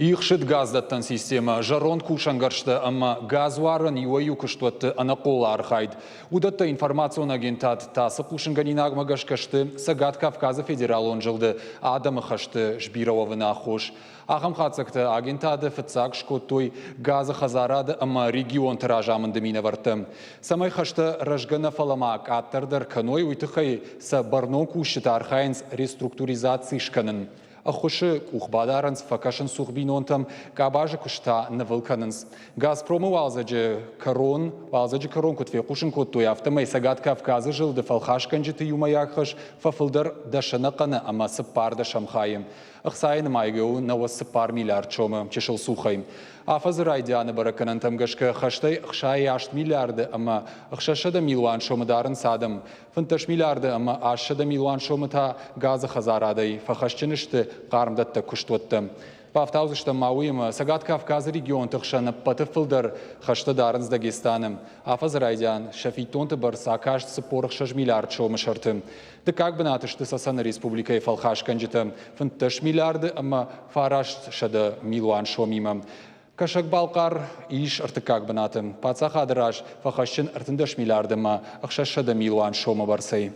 Иқшыт газдаттан система жарон кушангаршты, амма газуарын юаю кыштуатты анақол архайд. Удатта информацион агентат тасы кушанганинаг магашкашты Сагат Кавказа федерал он жылды адамы хашты жбированы хош. Ахам хацакты агентады фыцак шкотой газы хазарады, амма регион тыражамынды мина варты. Самай хашты рожгана фаламак аттардар каной уйтыхай са барно кушыты архайнс реструктуризации шканын. Ахуши кухбадаранс факашын сухбинонтам кабажы кушта навылканынс. Газпрому валзаджи корон кутве кушын коттуй автомай Сагат Кавказы жылды фалхашканжыты юмаяхыш фафылдар дашанақаны ама сыппар да шамхайым. Ахсайын майгеу нава сыппар миллиард чомы чешыл сухайым. Афазыр айдяны бараканан тамгашка хаштай ахшай 8 миллиарды ама ахшашада миллион шомы дарын садым. Фынташ миллиарды ама ашада миллион шомы та газы хазарадай фахашчынышты қарымдатты күштуатты. Пафтаузышта мауым Сагат Кавказы регион тұқшаны патыфылдар хашты дарыныз Дагестаным. Афазыр айдян шафитонты бар сакашт сыпорық 6 миллиард шомы шарты. Дыкак бінатышты сасаны республикай фалхашканжыты. Фынташ миллиарды ама фарашт шады миллион шомима. Кашак балқар иш артыкак бінаты. Пацах адыраш фахашчын артындаш миллиарды ма ақшашады миллион шомы барсай.